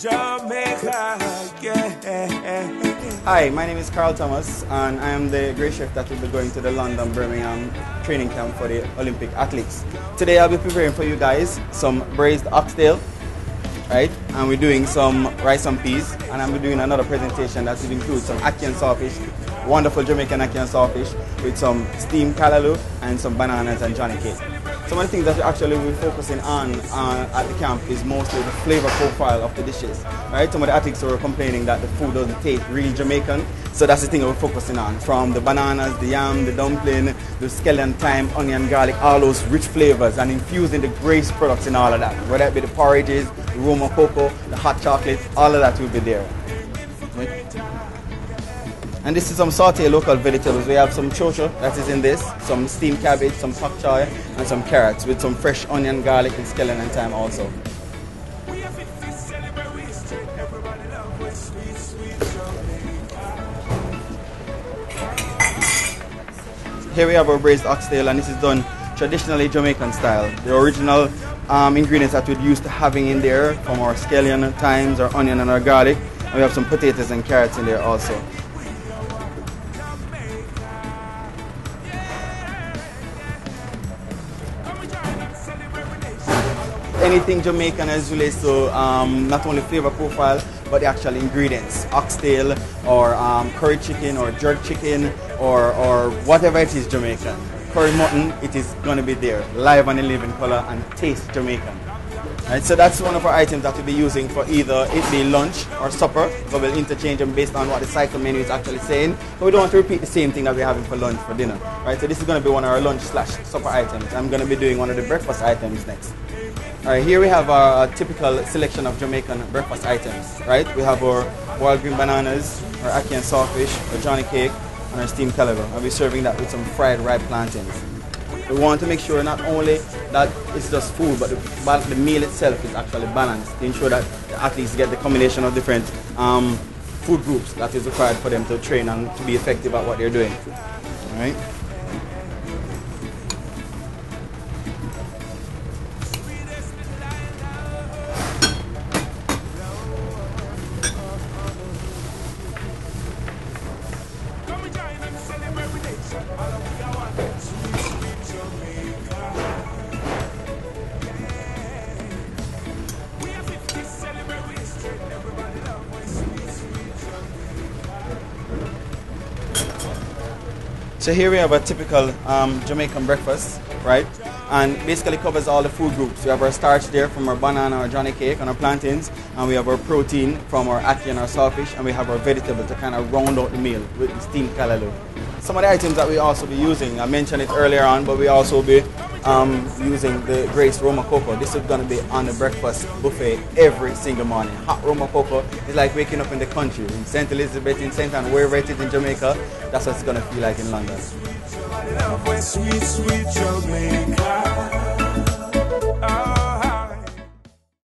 Jamaica, yeah. Hi, my name is Karl Thomas, and I am the great chef that will be going to the London, Birmingham training camp for the Olympic athletes. Today I'll be preparing for you guys some braised oxtail, right? And we're doing some rice and peas, and I'm doing another presentation that will include some ackee and sawfish, wonderful Jamaican ackee and sawfish, with some steamed callaloo and some bananas and johnny cake. Some of the things that we actually will be focusing on at the camp is mostly the flavor profile of the dishes. Right? Some of the athletes were complaining that the food doesn't taste real Jamaican, so that's the thing we're focusing on. From the bananas, the yam, the dumpling, the scallion, thyme, onion, garlic, all those rich flavors, and infusing the Grace products in all of that. Whether it be the porridges, the rum or cocoa, the hot chocolate, all of that will be there. Right? And this is some sauteed local vegetables. We have some chocho that is in this, some steamed cabbage, some pak choy, and some carrots with some fresh onion, garlic, and scallion and thyme also. Here we have our braised oxtail, and this is done traditionally Jamaican style. The original ingredients that we're used to having in there from our scallion, thymes, our onion, and our garlic. And we have some potatoes and carrots in there also. Anything Jamaican as relates to not only flavor profile, but the actual ingredients. Oxtail, or curry chicken, or jerk chicken, or whatever it is Jamaican. Curry mutton, it is going to be there, live and in living color and taste Jamaican. Right, so that's one of our items that we'll be using for either it be lunch or supper, but we'll interchange them based on what the cycle menu is actually saying. But we don't want to repeat the same thing that we're having for lunch for dinner. Right, so this is going to be one of our lunch/supper items. I'm going to be doing one of the breakfast items next. Alright, here we have our typical selection of Jamaican breakfast items, right? We have our wild green bananas, our ackee and sawfish, our johnny cake, and our steamed callaloo. I'll be serving that with some fried ripe plantains. We want to make sure not only that it's just food, but the meal itself is actually balanced to ensure that the athletes get the combination of different food groups that is required for them to train and to be effective at what they're doing. Alright? So here we have a typical Jamaican breakfast, right? And basically covers all the food groups. We have our starch there from our banana, our johnny cake, and our plantains, and we have our protein from our ackee and our sawfish, and we have our vegetable to kind of round out the meal with the steamed callaloo. Some of the items that we also be using, I mentioned it earlier on, but we also will be using the Grace rum or cocoa. This is going to be on the breakfast buffet every single morning. Hot rum or cocoa is like waking up in the country, in St. Elizabeth, in St. Anne, wherever it is in Jamaica. That's what it's going to feel like in London. Sweet, sweet Jamaica.